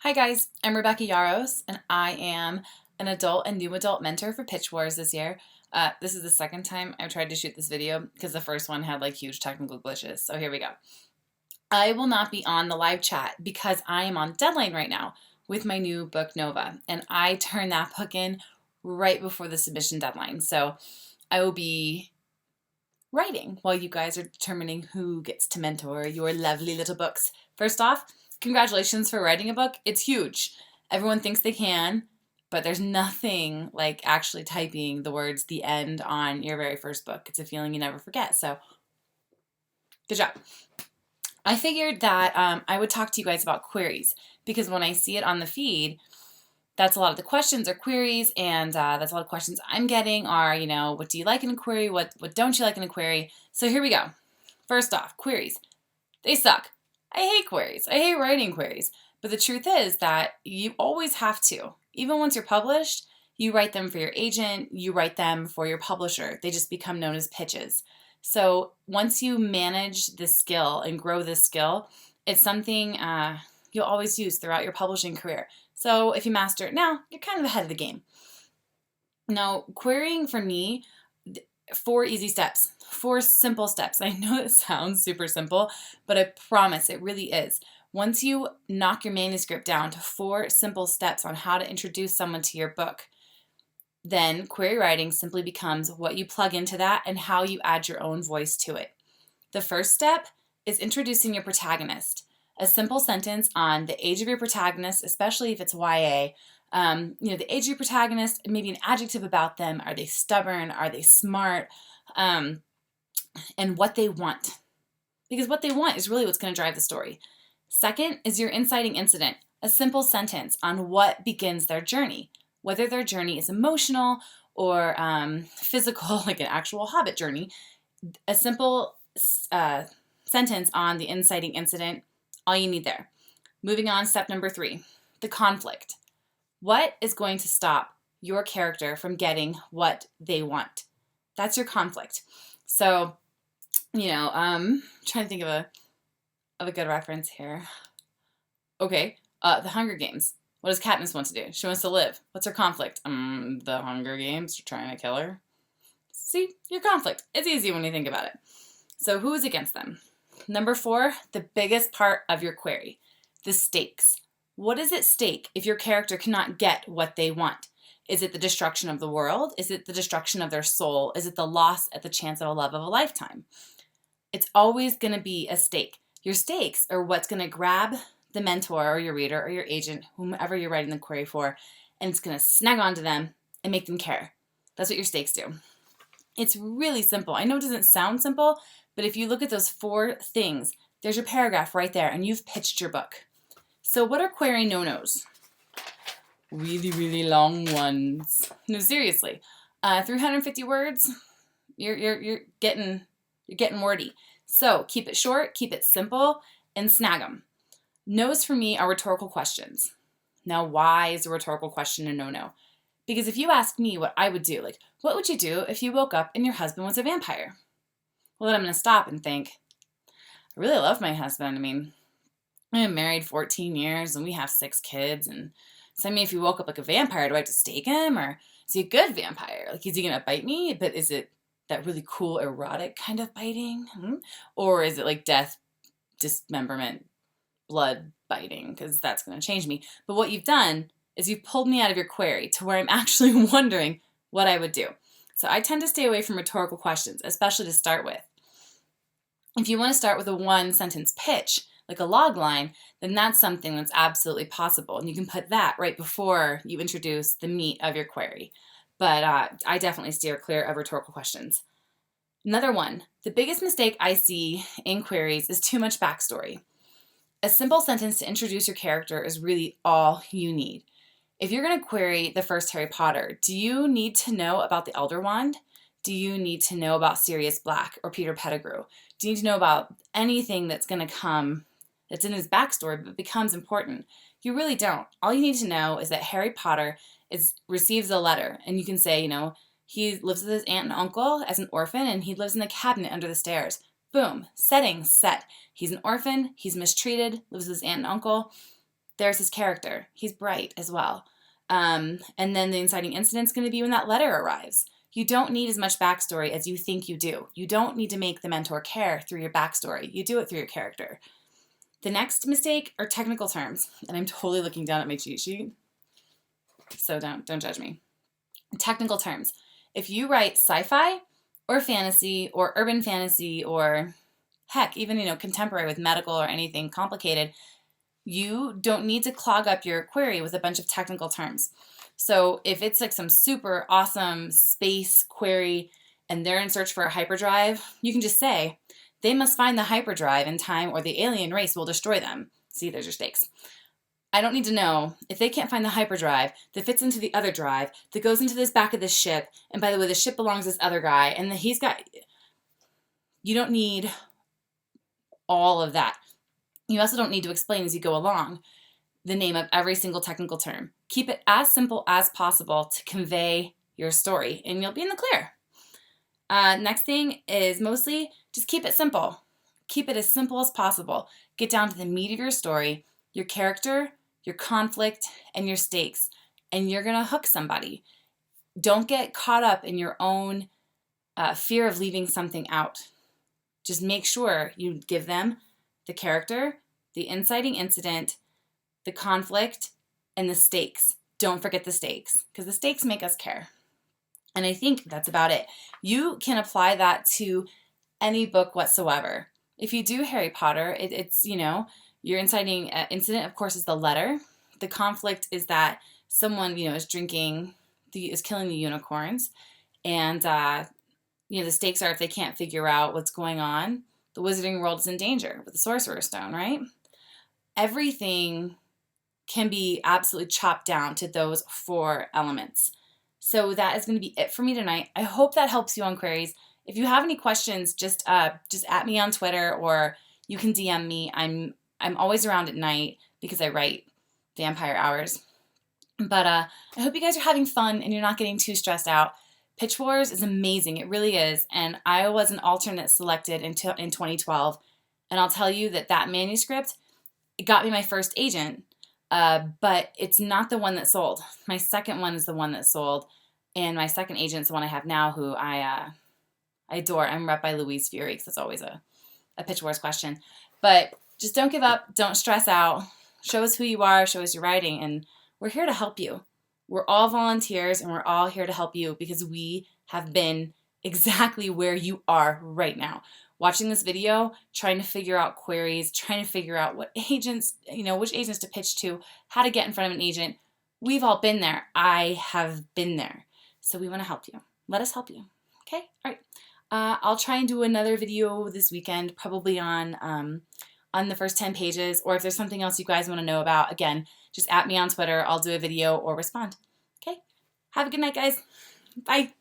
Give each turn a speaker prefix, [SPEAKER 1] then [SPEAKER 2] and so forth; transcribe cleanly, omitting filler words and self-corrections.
[SPEAKER 1] Hi guys, I'm Rebecca Yarros, and I am an adult and new adult mentor for PitchWars this year. This is the second time I've tried to shoot this video because the first one had like huge technical glitches. So here we go. I will not be on the live chat because I am on deadline right now with my new book Nova, and I turn that book in right before the submission deadline. So I will be writing while you guys are determining who gets to mentor your lovely little books. First off, congratulations for writing a book. It's huge. Everyone thinks they can, but there's nothing like actually typing the words "the end" on your very first book. It's a feeling you never forget. So good job. I figured that I would talk to you guys about queries because when I see it on the feed, that's a lot of the questions or queries, and that's a lot of questions I'm getting are, what do you like in a query? What don't you like in a query? So here we go. First off, queries. They suck. I hate queries. I hate writing queries. But the truth is that you always have to. Even once you're published, you write them for your agent, you write them for your publisher. They just become known as pitches. So once you manage this skill and grow this skill, it's something you'll always use throughout your publishing career. So if you master it now, you're kind of ahead of the game. Now, querying for me, 4 easy steps, 4 simple steps. I know it sounds super simple, but I promise it really is. Once you knock your manuscript down to 4 simple steps on how to introduce someone to your book, then query writing simply becomes what you plug into that and how you add your own voice to it. The first step is introducing your protagonist. A simple sentence on the age of your protagonist, especially if it's YA. The age of your protagonist, maybe an adjective about them. Are they stubborn? Are they smart? And what they want. Because what they want is really what's going to drive the story. Second is your inciting incident. A simple sentence on what begins their journey. Whether their journey is emotional or physical, like an actual hobbit journey. A simple sentence on the inciting incident. All you need there. Moving on, step number 3, the conflict. What is going to stop your character from getting what they want? That's your conflict. So, trying to think of a good reference here. Okay, the Hunger Games. What does Katniss want to do? She wants to live. What's her conflict? The Hunger Games are trying to kill her. See, your conflict. It's easy when you think about it. So who is against them? Number 4, the biggest part of your query, the stakes. What is at stake if your character cannot get what they want? Is it the destruction of the world? Is it the destruction of their soul? Is it the loss at the chance of a love of a lifetime? It's always going to be a stake. Your stakes are what's going to grab the mentor or your reader or your agent, whomever you're writing the query for, and it's going to snag onto them and make them care. That's what your stakes do. It's really simple. I know it doesn't sound simple, but if you look at those 4 things, there's your paragraph right there, and you've pitched your book. So what are query no-nos? Really, really long ones. No, seriously. 350 words, you're getting wordy. So keep it short, keep it simple, and snag them. No's for me are rhetorical questions. Now, why is a rhetorical question a no-no? Because if you ask me what I would do, like, what would you do if you woke up and your husband was a vampire? Well, then I'm going to stop and think, I really love my husband. I've been married 14 years and we have 6 kids. And so, if he woke up like a vampire, do I have to stake him? Or is he a good vampire? Like, is he going to bite me? But is it that really cool, erotic kind of biting? Or is it like death, dismemberment, blood biting? Because that's going to change me. But what you've done is you've pulled me out of your query to where I'm actually wondering what I would do. So I tend to stay away from rhetorical questions, especially to start with. If you want to start with a 1-sentence pitch, like a log line, then that's something that's absolutely possible. And you can put that right before you introduce the meat of your query. But I definitely steer clear of rhetorical questions. Another one, the biggest mistake I see in queries is too much backstory. A simple sentence to introduce your character is really all you need. If you're going to query the first Harry Potter, do you need to know about the Elder Wand? Do you need to know about Sirius Black or Peter Pettigrew? Do you need to know about anything that's going to come that's in his backstory but becomes important? You really don't. All you need to know is that Harry Potter receives a letter, and you can say, he lives with his aunt and uncle as an orphan, and he lives in the cabinet under the stairs. Boom, setting set. He's an orphan, he's mistreated, lives with his aunt and uncle. There's his character. He's bright as well. And then the inciting incident's going to be when that letter arrives. You don't need as much backstory as you think you do. You don't need to make the mentor care through your backstory. You do it through your character. The next mistake are technical terms. And I'm totally looking down at my cheat sheet, so don't judge me. Technical terms. If you write sci-fi or fantasy or urban fantasy or heck, even, contemporary with medical or anything complicated, you don't need to clog up your query with a bunch of technical terms. So if it's like some super awesome space query and they're in search for a hyperdrive, you can just say, they must find the hyperdrive in time or the alien race will destroy them. See, there's your stakes. I don't need to know if they can't find the hyperdrive that fits into the other drive that goes into this back of this ship. And by the way, the ship belongs to this other guy. And you don't need all of that. You also don't need to explain as you go along the name of every single technical term. Keep it as simple as possible to convey your story, and you'll be in the clear. Next thing is mostly just keep it simple. Keep it as simple as possible. Get down to the meat of your story, your character, your conflict, and your stakes, and you're going to hook somebody. Don't get caught up in your own fear of leaving something out. Just make sure you give them the character, the inciting incident, the conflict, and the stakes. Don't forget the stakes, because the stakes make us care. And I think that's about it. You can apply that to any book whatsoever. If you do Harry Potter, it's your inciting incident, of course, is the letter. The conflict is that someone, is is killing the unicorns. And, the stakes are if they can't figure out what's going on, the wizarding world is in danger with the Sorcerer's Stone, right? Everything can be absolutely chopped down to those 4 elements. So that is going to be it for me tonight. I hope that helps you on queries. If you have any questions, just at me on Twitter, or you can DM me. I'm always around at night because I write vampire hours. But I hope you guys are having fun and you're not getting too stressed out. PitchWars is amazing. It really is. And I was an alternate selected in 2012. And I'll tell you that manuscript, it got me my first agent. But it's not the one that sold. My second one is the one that sold. And my second agent is the one I have now, who I adore. I'm rep by Louise Fury, because that's always a PitchWars question. But just don't give up. Don't stress out. Show us who you are. Show us your writing. And we're here to help you. We're all volunteers, and we're all here to help you because we have been exactly where you are right now. Watching this video, trying to figure out queries, trying to figure out what agents, which agents to pitch to, how to get in front of an agent. We've all been there. I have been there. So we want to help you. Let us help you. Okay? All right. I'll try and do another video this weekend, probably on the first 10 pages, or if there's something else you guys want to know about, again, just at me on Twitter. I'll do a video or respond. Okay? Have a good night, guys. Bye.